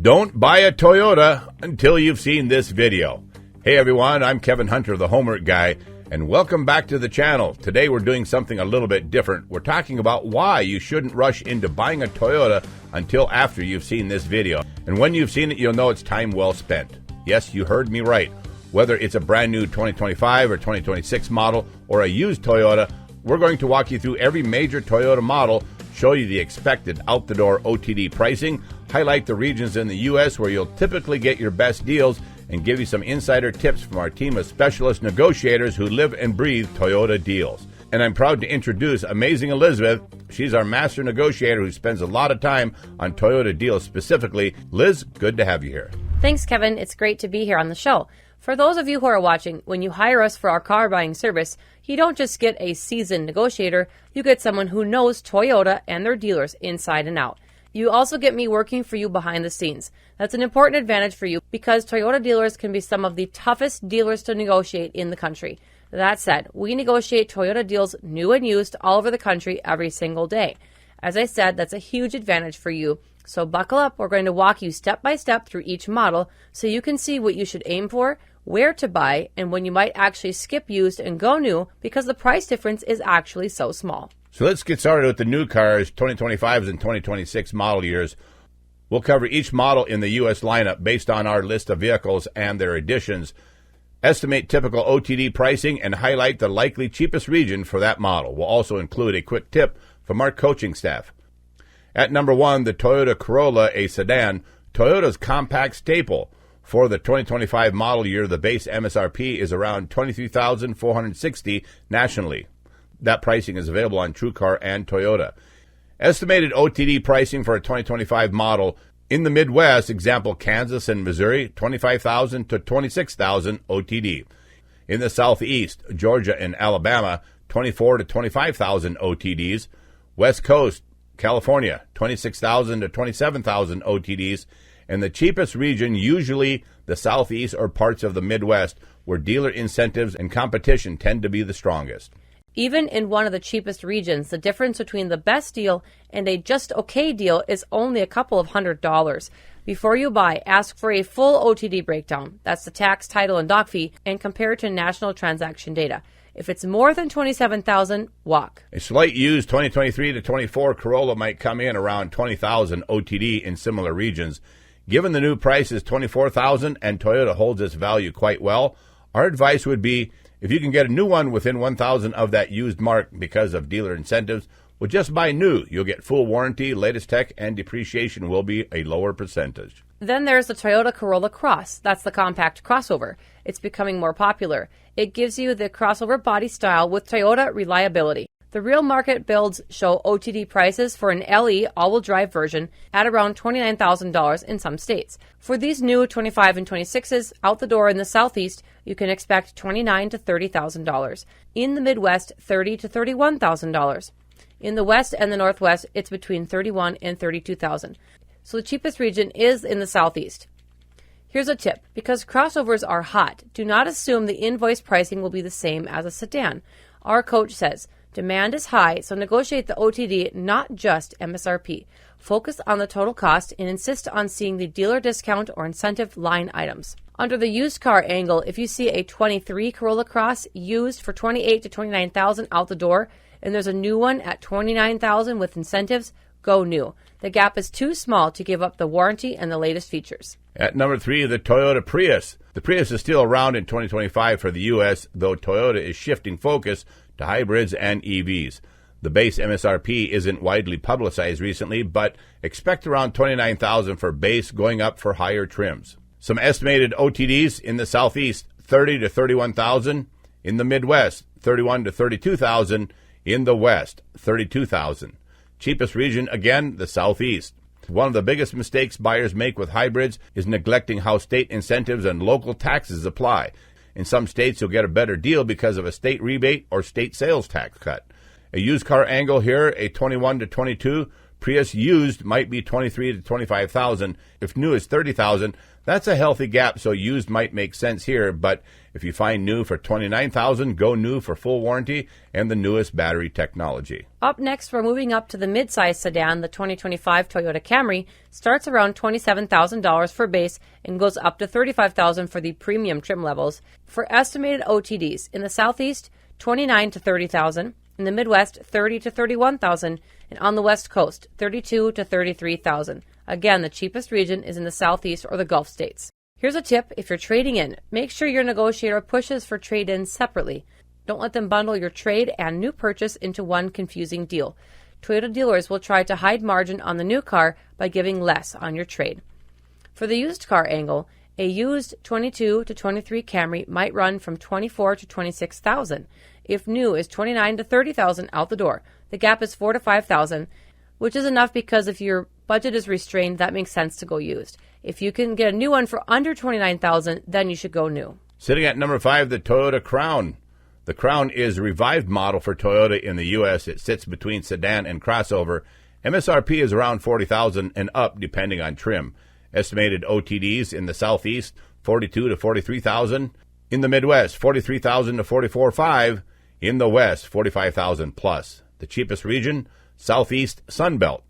Don't buy a Toyota until you've seen this video. Hey everyone, I'm Kevin Hunter, the Homework Guy, and welcome back to the channel. Today we're doing something a little bit different. We're talking about why you shouldn't rush into buying a Toyota until after you've seen this video. And when you've seen it, you'll know it's time well spent. Yes, you heard me right. Whether it's a brand new 2025 or 2026 model or a used Toyota, we're going to walk you through every major Toyota model, show you the expected out-the-door OTD pricing, highlight the regions in the U.S. where you'll typically get your best deals, and give you some insider tips from our team of specialist negotiators who live and breathe Toyota deals. And I'm proud to introduce Amazing Elizabeth. She's our master negotiator who spends a lot of time on Toyota deals specifically. Liz, good to have you here. Thanks, Kevin. It's great to be here on the show. For those of you who are watching, when you hire us for our car buying service, you don't just get a seasoned negotiator, you get someone who knows Toyota and their dealers inside and out. You also get me working for you behind the scenes. That's an important advantage for you because Toyota dealers can be some of the toughest dealers to negotiate in the country. That said, we negotiate Toyota deals new and used all over the country every single day. As I said, that's a huge advantage for you. So buckle up. We're going to walk you step by step through each model so you can see what you should aim for, where to buy, and when you might actually skip used and go new because the price difference is actually so small. So let's get started with the new cars, 2025s and 2026 model years. We'll cover each model in the U.S. lineup based on our list of vehicles and their additions, estimate typical OTD pricing, and highlight the likely cheapest region for that model. We'll also include a quick tip from our coaching staff. At number one, the Toyota Corolla, a sedan, Toyota's compact staple. For the 2025 model year, the base MSRP is around $23,460 nationally. That pricing is available on TrueCar and Toyota. Estimated OTD pricing for a 2025 model in the Midwest, example Kansas and Missouri, $25,000 to $26,000 OTD. In the Southeast, Georgia and Alabama, $24,000 to $25,000 OTDs. West Coast, California, $26,000 to $27,000 OTDs. And the cheapest region, usually the Southeast or parts of the Midwest, where dealer incentives and competition tend to be the strongest. Even in one of the cheapest regions, the difference between the best deal and a just okay deal is only a couple of $100s. Before you buy, ask for a full OTD breakdown. That's the tax, title, and doc fee, and compare it to national transaction data. If it's more than $27,000, walk. A slight used 2023 to 24 Corolla might come in around $20,000 OTD in similar regions. Given the new price is $24,000 and Toyota holds its value quite well, our advice would be if you can get a new one within $1,000 of that used mark because of dealer incentives, well, just buy new. You'll get full warranty, latest tech, and depreciation will be a lower percentage. Then there's the Toyota Corolla Cross. That's the compact crossover. It's becoming more popular. It gives you the crossover body style with Toyota reliability. The real market builds show OTD prices for an LE all-wheel drive version at around $29,000 in some states. For these new 25 and 26s out the door in the Southeast, you can expect $29,000 to $30,000. In the Midwest, $30,000 to $31,000. In the West and the Northwest, it's between $31,000 and $32,000. So the cheapest region is in the Southeast. Here's a tip. Because crossovers are hot, do not assume the invoice pricing will be the same as a sedan. Our coach says, demand is high, so negotiate the OTD, not just MSRP. Focus on the total cost and insist on seeing the dealer discount or incentive line items. Under the used car angle, if you see a 23 Corolla Cross used for $28,000 to $29,000 out the door, and there's a new one at $29,000 with incentives, go new. The gap is too small to give up the warranty and the latest features. At number three, the Toyota Prius. The Prius is still around in 2025 for the U.S., though Toyota is shifting focus to hybrids and EVs. The base MSRP isn't widely publicized recently, but expect around $29,000 for base, going up for higher trims. Some estimated OTDs in the Southeast, $30,000 to $31,000. In the Midwest, $31,000 to $32,000. In the West, $32,000. Cheapest region, again, the Southeast. One of the biggest mistakes buyers make with hybrids is neglecting how state incentives and local taxes apply. In some states, you'll get a better deal because of a state rebate or state sales tax cut. A used car angle here, a 21 to 22 Prius used might be $23,000 to $25,000. If new is $30,000, that's a healthy gap, so used might make sense here. But if you find new for $29,000, go new for full warranty and the newest battery technology. Up next, we're moving up to the mid-size sedan. The 2025 Toyota Camry starts around $27,000 for base and goes up to $35,000 for the premium trim levels. For estimated OTDs, in the Southeast, $29,000 to $30,000. In the Midwest, $30,000 to $31,000, and on the West Coast, $32,000 to $33,000. Again, the cheapest region is in the Southeast or the Gulf states. Here's a tip: if you're trading in, make sure your negotiator pushes for trade-ins separately. Don't let them bundle your trade and new purchase into one confusing deal. Toyota dealers will try to hide margin on the new car by giving less on your trade. For the used car angle, a used 22 to 23 Camry might run from $24,000 to $26,000. If new is $29,000 to $30,000 out the door. The gap is $4,000 to $5,000, which is enough because if your budget is restrained, that makes sense to go used. If you can get a new one for under $29,000, then you should go new. Sitting at number 5, the Toyota Crown. The Crown is a revived model for Toyota in the U.S. It sits between sedan and crossover. MSRP is around $40,000 and up depending on trim. Estimated OTDs in the Southeast, $42,000 to $43,000. In the Midwest, $43,000 to $44,500. In the West, $45,000 plus. The cheapest region, Southeast Sunbelt.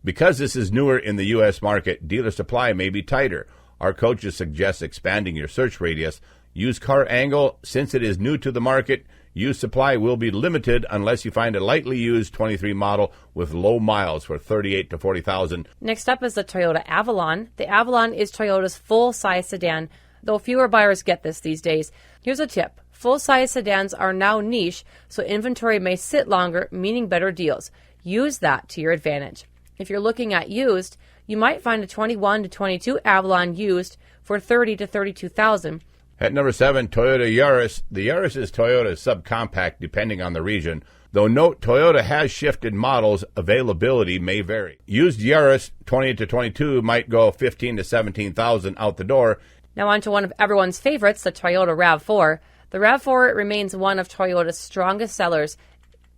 Because this is newer in the U.S. market, dealer supply may be tighter. Our coaches suggest expanding your search radius. Used car angle, since it is new to the market, used supply will be limited unless you find a lightly used 23 model with low miles for $38,000 to $40,000. Next up is the Toyota Avalon. The Avalon is Toyota's full-size sedan, though fewer buyers get this these days. Here's a tip: full-size sedans are now niche, so inventory may sit longer, meaning better deals. Use that to your advantage. If you're looking at used, you might find a 21 to 22 Avalon used for $30,000 to $32,000. At number 7, Toyota Yaris. The Yaris is Toyota's subcompact depending on the region. Though note, Toyota has shifted models, availability may vary. Used Yaris 20 to 22 might go $15,000 to $17,000 out the door. Now on to one of everyone's favorites, the Toyota RAV4. The RAV4 remains one of Toyota's strongest sellers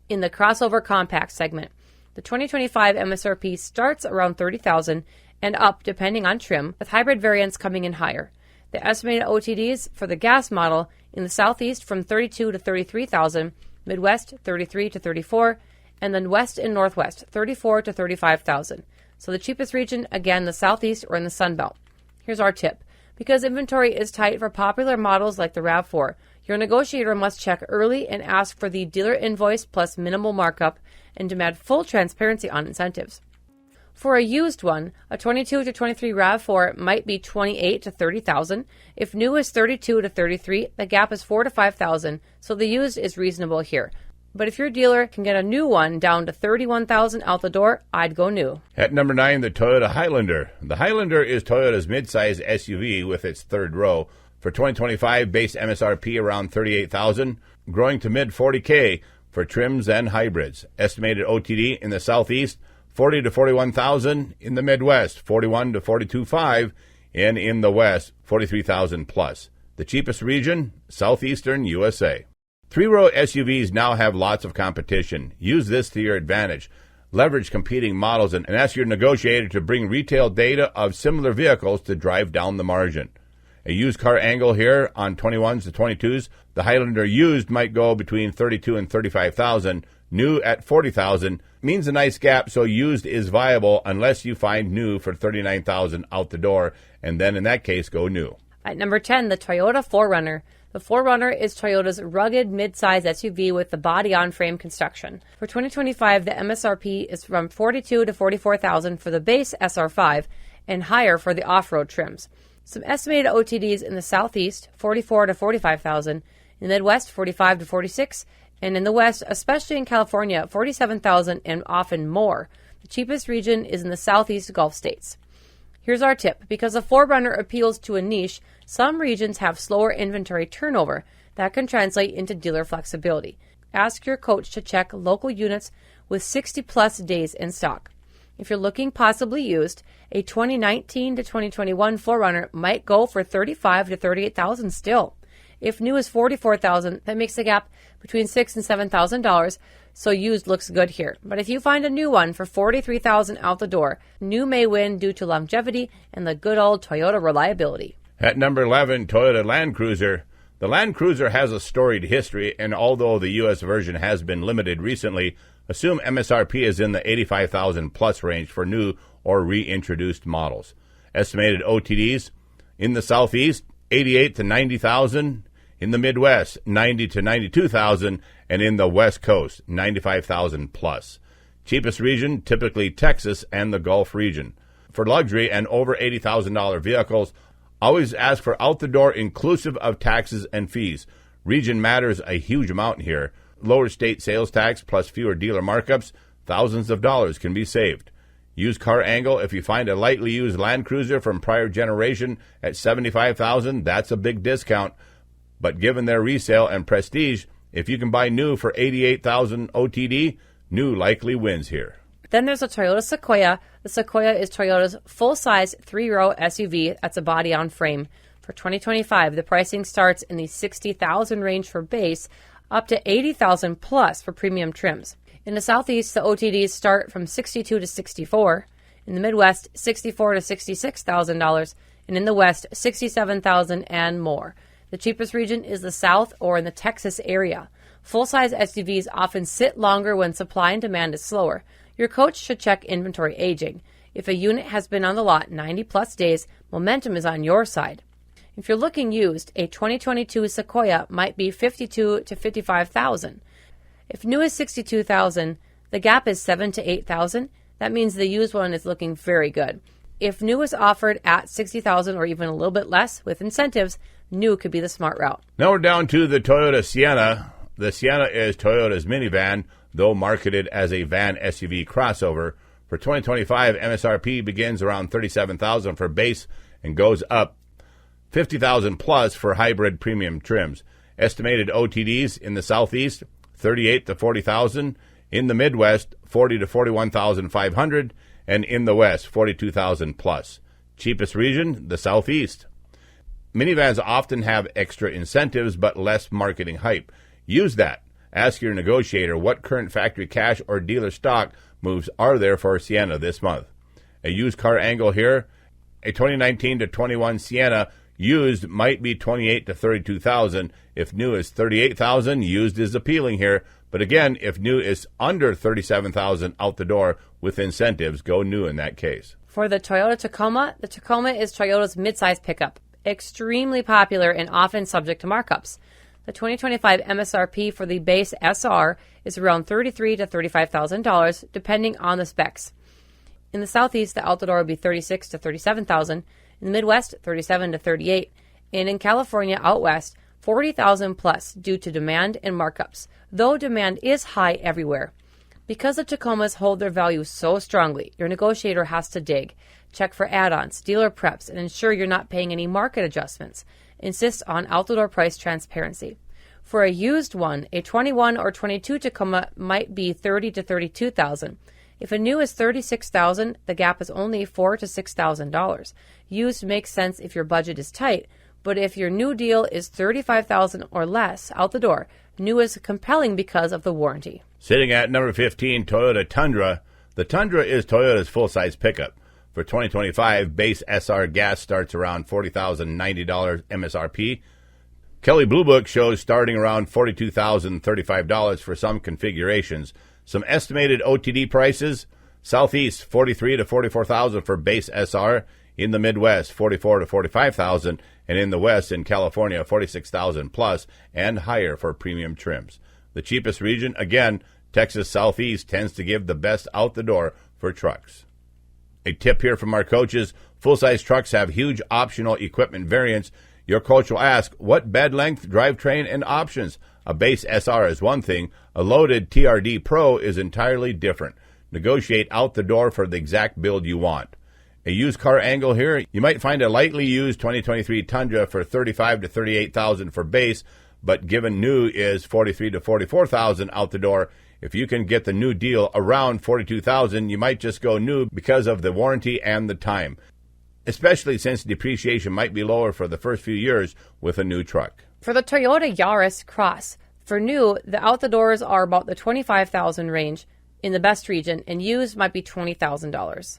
in the crossover compact segment. The 2025 MSRP starts around $30,000 and up depending on trim, with hybrid variants coming in higher. The estimated OTDs for the gas model in the Southeast from $32,000 to $33,000, Midwest $33,000 to $34,000, and then West and Northwest $34,000 to $35,000. So the cheapest region, again, the Southeast or in the Sun Belt. Here's our tip: because inventory is tight for popular models like the RAV4, your negotiator must check early and ask for the dealer invoice plus minimal markup and demand full transparency on incentives. For a used one, a 22 to 23 RAV4 might be $28,000 to $30,000. If new is $32,000 to $33,000, the gap is $4,000 to $5,000, so the used is reasonable here. But if your dealer can get a new one down to $31,000 out the door, I'd go new. At number 9, the Toyota Highlander. The Highlander is Toyota's midsize SUV with its third row. For 2025, base MSRP around $38,000, growing to mid $40K for trims and hybrids. Estimated OTD in the Southeast, $40,000 to $41,000. In the Midwest, $41,000 to $42,500, and in the West, $43,000 plus. The cheapest region, Southeastern USA. Three-row SUVs now have lots of competition. Use this to your advantage. Leverage competing models and ask your negotiator to bring retail data of similar vehicles to drive down the margin. A used car angle here on 21s to 22s. The Highlander used might go between $32,000 and $35,000. New at $40,000 means a nice gap, so used is viable unless you find new for $39,000 out the door, and then in that case, go new. At number 10, the Toyota 4Runner. The 4Runner is Toyota's rugged mid-size SUV with the body-on-frame construction. For 2025, the MSRP is from $42,000 to $44,000 for the base SR5 and higher for the off-road trims. Some estimated OTDs in the Southeast, $44,000 to $45,000, in the Midwest, $45,000 to $46,000, and in the West, especially in California, $47,000 and often more. The cheapest region is in the Southeast Gulf states. Here's our tip: because the 4Runner appeals to a niche, some regions have slower inventory turnover. That can translate into dealer flexibility. Ask your coach to check local units with 60-plus days in stock. If you're looking possibly used, a 2019 to 2021 4Runner might go for $35,000 to $38,000 still. If new is $44,000, that makes the gap between $6,000 and $7,000. so used looks good here. But if you find a new one for $43,000 out the door, new may win due to longevity and the good old Toyota reliability. At number 11, Toyota Land Cruiser. The Land Cruiser has a storied history, and although the U.S. version has been limited recently, assume MSRP is in the $85,000 plus range for new or reintroduced models. Estimated OTDs in the Southeast, $88,000 to $90,000. In the Midwest, $90,000 to $92,000, and in the West Coast, $95,000 plus. Cheapest region, typically Texas and the Gulf region. For luxury and over $80,000 vehicles, always ask for out-the-door inclusive of taxes and fees. Region matters a huge amount here. Lower state sales tax plus fewer dealer markups, thousands of dollars can be saved. Used car angle, if you find a lightly used Land Cruiser from prior generation at $75,000, that's a big discount. But given their resale and prestige, if you can buy new for $88,000 OTD, new likely wins here. Then there's a Toyota Sequoia. The Sequoia is Toyota's full-size 3-row SUV. That's a body-on-frame. For 2025, the pricing starts in the $60,000 range for base, up to $80,000 plus for premium trims. In the Southeast, the OTDs start from $62,000 to $64,000. In the Midwest, $64,000 to $66,000, and in the West, $67,000 and more. The cheapest region is the South or in the Texas area. Full-size SUVs often sit longer when supply and demand is slower. Your coach should check inventory aging. If a unit has been on the lot 90-plus days, momentum is on your side. If you're looking used, a 2022 Sequoia might be $52,000 to $55,000. If new is $62,000, the gap is $7,000 to $8,000. That means the used one is looking very good. If new is offered at $60,000 or even a little bit less with incentives, new could be the smart route. Now we're down to the Toyota Sienna. The Sienna is Toyota's minivan, though marketed as a van SUV crossover. For 2025, MSRP begins around $37,000 for base and goes up $50,000 plus for hybrid premium trims. Estimated OTDs in the Southeast, $38,000 to $40,000. In the Midwest, $40,000 to $41,500, and in the West, $42,000 plus. Cheapest region, the Southeast. Minivans often have extra incentives but less marketing hype. Use that. Ask your negotiator what current factory cash or dealer stock moves are there for Sienna this month. A used car angle here, a 2019 to 21 Sienna used might be $28,000 to $32,000. If new is $38,000, used is appealing here. But again, if new is under $37,000 out the door with incentives, go new in that case. For the Toyota Tacoma, the Tacoma is Toyota's midsize pickup. Extremely popular and often subject to markups. The 2025 MSRP for the base SR is around $33,000 to $35,000, depending on the specs. In the Southeast, the out the door would be $36,000 to $37,000. In the Midwest, $37,000 to $38,000, and in California out west, $40,000 plus due to demand and markups. Though demand is high everywhere. Because the Tacomas hold their value so strongly, your negotiator has to dig. Check for add-ons, dealer preps, and ensure you're not paying any market adjustments. Insist on out-the-door price transparency. For a used one, a 21 or 22 Tacoma might be $30,000 to $32,000. If a new is $36,000, the gap is only $4,000 to $6,000. Used makes sense if your budget is tight, but if your new deal is $35,000 or less out the door, new is compelling because of the warranty. Sitting at number 15, Toyota Tundra. The Tundra is Toyota's full-size pickup. For 2025, base SR gas starts around $40,090 MSRP. Kelley Blue Book shows starting around $42,035 for some configurations. Some estimated OTD prices: Southeast $43,000 to $44,000 for base SR. In the Midwest, $44,000 to $45,000, and in the West, in California, $46,000 plus and higher for premium trims. The cheapest region, again, Texas Southeast, tends to give the best out the door for trucks. A tip here from our coaches: full-size trucks have huge optional equipment variants. Your coach will ask, what bed length, drivetrain, and options? A base SR is one thing. A loaded TRD Pro is entirely different. Negotiate out the door for the exact build you want. A used car angle here: you might find a lightly used 2023 Tundra for $35,000 to $38,000 for base, but given new is $43,000 to $44,000 out the door. If you can get the new deal around $42,000, you might just go new because of the warranty and the time, especially since depreciation might be lower for the first few years with a new truck. For the Toyota Yaris Cross, For new, the out the doors are about the $25,000 range in the best region, and used might be $20,000.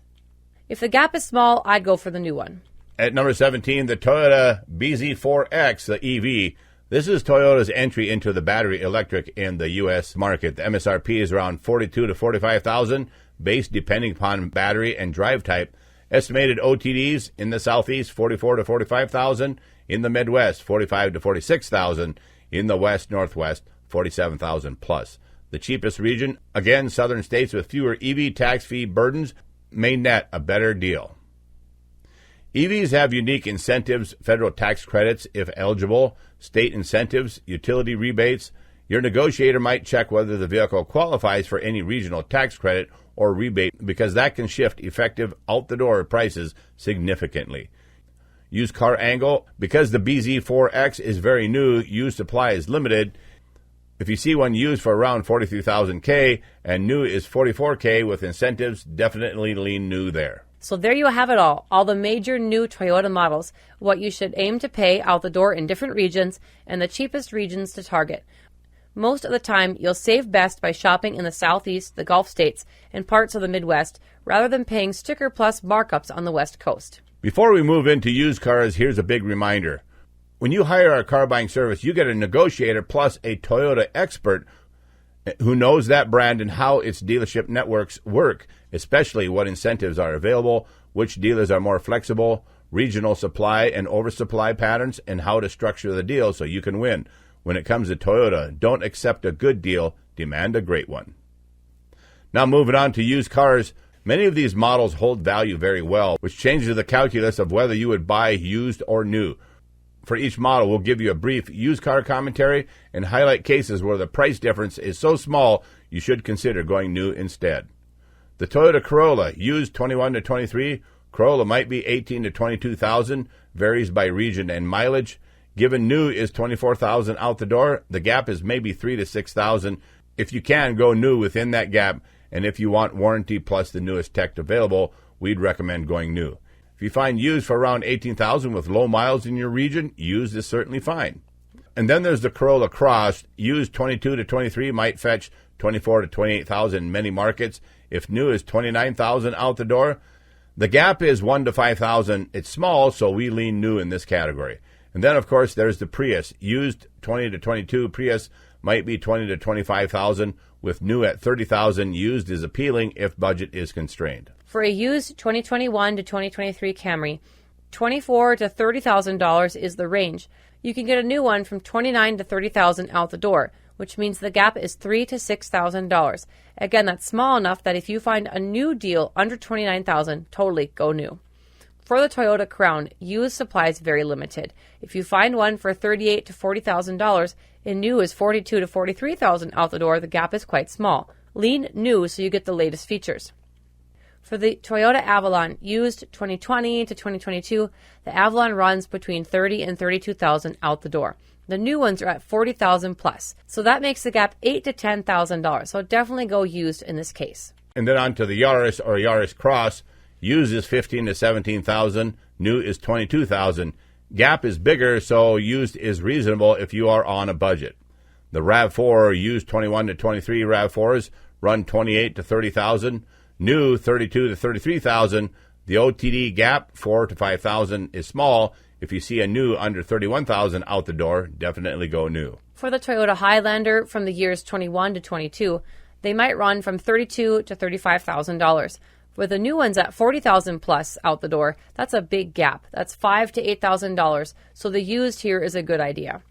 If the gap is small, I'd go for the new one. At number 17, the Toyota BZ4X, the EV. This is Toyota's entry into the battery electric in the U.S. market. The MSRP is around $42,000 to $45,000, based depending upon battery and drive type. Estimated OTDs in the Southeast, $44,000 to $45,000. In the Midwest, $45,000 to $46,000. In the West, Northwest, $47,000 plus. The cheapest region, again, southern states with fewer EV tax fee burdens, may net a better deal. EVs have unique incentives, federal tax credits if eligible, state incentives, utility rebates. Your negotiator might check whether the vehicle qualifies for any regional tax credit or rebate, because that can shift effective out-the-door prices significantly. Used car angle, because the BZ4X is very new, used supply is limited. If you see one used for around $43,000 and new is $44,000 with incentives, definitely lean new there. So there you have it all the major new Toyota models, what you should aim to pay out the door in different regions, and the cheapest regions to target. Most of the time, you'll save best by shopping in the Southeast, the Gulf states, and parts of the Midwest, rather than paying sticker plus markups on the West Coast. Before we move into used cars, here's a big reminder. When you hire our car buying service, you get a negotiator plus a Toyota expert who knows that brand and how its dealership networks work, especially what incentives are available, which dealers are more flexible, regional supply and oversupply patterns, and how to structure the deal so you can win. When it comes to Toyota, don't accept a good deal, demand a great one. Now moving on to used cars. Many of these models hold value very well, which changes the calculus of whether you would buy used or new. For each model, we'll give you a brief used car commentary and highlight cases where the price difference is so small you should consider going new instead. The Toyota Corolla, used 21 to 23. Corolla might be 18 to 22,000, varies by region and mileage. Given new is 24,000 out the door, the gap is maybe 3 to 6,000. If you can, go new within that gap, and if you want warranty plus the newest tech available, we'd recommend going new. If you find used for around 18,000 with low miles in your region, used is certainly fine. And then there's the Corolla Cross. Used 22 to 23 might fetch 24 to 28,000 in many markets. If new is 29,000 out the door, the gap is 1 to 5,000. It's small, so we lean new in this category. And then, of course, there's the Prius. Used 20 to 22 Prius might be 20 to 25,000, with new at 30,000. Used is appealing if budget is constrained. For a used 2021 to 2023 Camry, $24,000 to $30,000 is the range. You can get a new one from $29,000 to $30,000 out the door, which means the gap is $3,000 to $6,000. Again, that's small enough that if you find a new deal under $29,000, totally go new. For the Toyota Crown, used supply is very limited. If you find one for $38,000 to $40,000 and new is $42,000 to $43,000 out the door, the gap is quite small. Lean new so you get the latest features. For the Toyota Avalon, used 2020 to 2022, the Avalon runs between $30,000 and $32,000 out the door. The new ones are at $40,000 plus, so that makes the gap $8,000 to $10,000. So definitely go used in this case. And then on to the Yaris or Yaris Cross. Used is $15,000 to $17,000. New is $22,000. Gap is bigger, so used is reasonable if you are on a budget. The RAV4 used 21 to 23 RAV4s run $28,000 to $30,000. New $32,000 to $33,000. The OTD gap $4,000 to $5,000 is small. If you see a new under $31,000 out the door, definitely go new. For the Toyota Highlander from the years 21 to 22, they might run from $32,000 to $35,000. With the new ones at $40,000 plus out the door, that's a big gap. That's $5,000 to $8,000. So the used here is a good idea.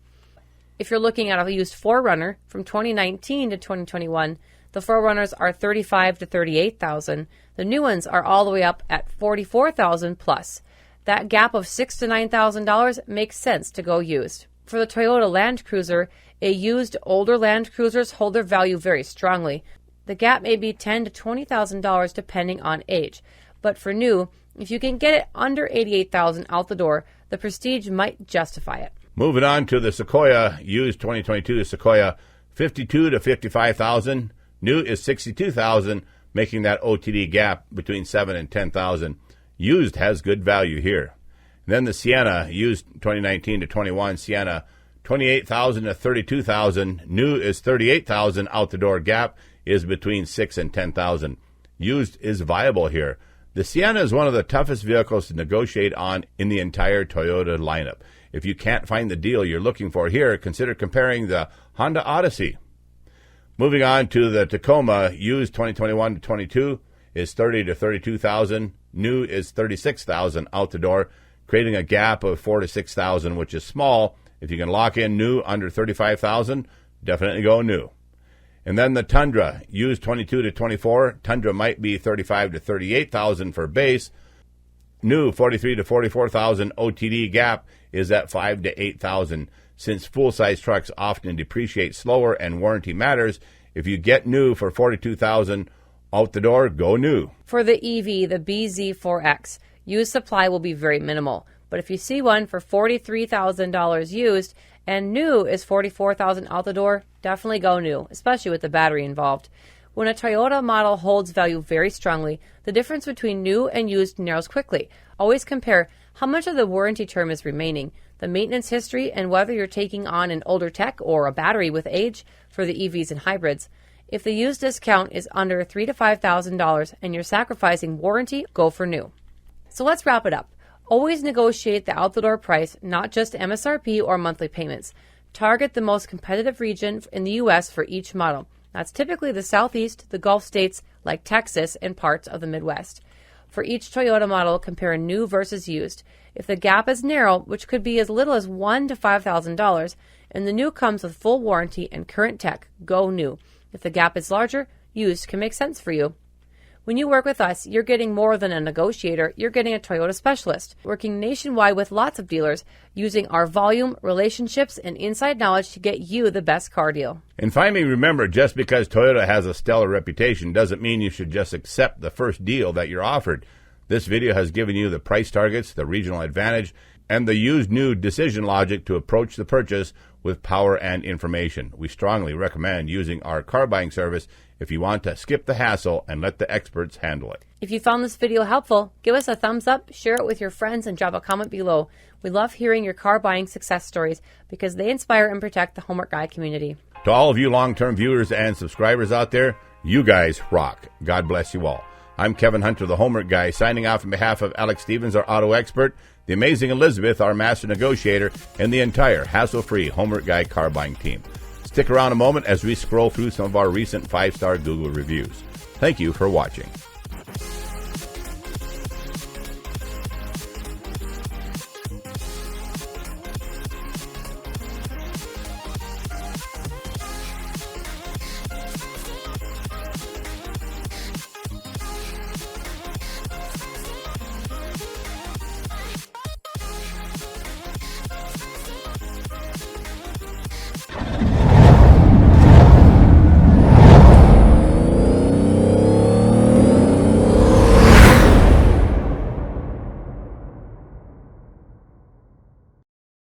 If you're looking at a used 4Runner from 2019 to 2021, the 4Runners are $35,000 to $38,000. The new ones are all the way up at $44,000 plus. That gap of $6,000 to $9,000 makes sense to go used. For the Toyota Land Cruiser, a used older Land Cruisers hold their value very strongly. The gap may be $10,000 to $20,000 depending on age. But for new, if you can get it under $88,000 out the door, the Prestige might justify it. Moving on to the Sequoia, used 2022 Sequoia, $52,000 to $55,000. New is $62,000, making that OTD gap between $7,000 and $10,000. Used has good value here. Then the Sienna, used 2019 to 21 Sienna, $28,000 to $32,000. New is $38,000. Out the door gap is between $6,000 and $10,000. Used is viable here. The Sienna is one of the toughest vehicles to negotiate on in the entire Toyota lineup. If you can't find the deal you're looking for here, consider comparing the Honda Odyssey. Moving on to the Tacoma, used 2021 to 22 is $30,000 to $32,000. New is $36,000 out the door, creating a gap of $4,000 to $6,000, which is small. If you can lock in new under $35,000, definitely go new. And then the Tundra, used 22 to 24. Tundra might be $35,000 to $38,000 for base. New $43,000 to $44,000. OTD gap is at $5,000 to $8,000. Since full-size trucks often depreciate slower and warranty matters, if you get new for $42,000 out the door, go new. For the EV, the BZ4X, used supply will be very minimal. But if you see one for $43,000 used and new is $44,000 out the door, definitely go new, especially with the battery involved. When a Toyota model holds value very strongly, the difference between new and used narrows quickly. Always compare how much of the warranty term is remaining, the maintenance history, and whether you're taking on an older tech or a battery with age for the EVs and hybrids. If the used discount is under $3,000 to $5,000 and you're sacrificing warranty, go for new. So let's wrap it up. Always negotiate the out-the-door price, not just MSRP or monthly payments. Target the most competitive region in the U.S. for each model. That's typically the Southeast, the Gulf states like Texas, and parts of the Midwest. For each Toyota model, compare new versus used. If the gap is narrow, which could be as little as $1,000 to $5,000, and the new comes with full warranty and current tech, go new. If the gap is larger, used can make sense for you. When you work with us, you're getting more than a negotiator, you're getting a Toyota specialist, working nationwide with lots of dealers, using our volume, relationships, and inside knowledge to get you the best car deal. And finally, remember, just because Toyota has a stellar reputation doesn't mean you should just accept the first deal that you're offered. This video has given you the price targets, the regional advantage, and the used new decision logic to approach the purchase with power and information. We strongly recommend using our car buying service if you want to skip the hassle and let the experts handle it. If you found this video helpful, give us a thumbs up, share it with your friends, and drop a comment below. We love hearing your car buying success stories because they inspire and protect the Homework Guy community. To all of you long-term viewers and subscribers out there, you guys rock. God bless you all. I'm Kevin Hunter, the Homework Guy, signing off on behalf of Alex Stevens, our auto expert, the amazing Elizabeth, our master negotiator, and the entire hassle-free Homework Guy car buying team. Stick around a moment as we scroll through some of our recent 5-star Google reviews. Thank you for watching.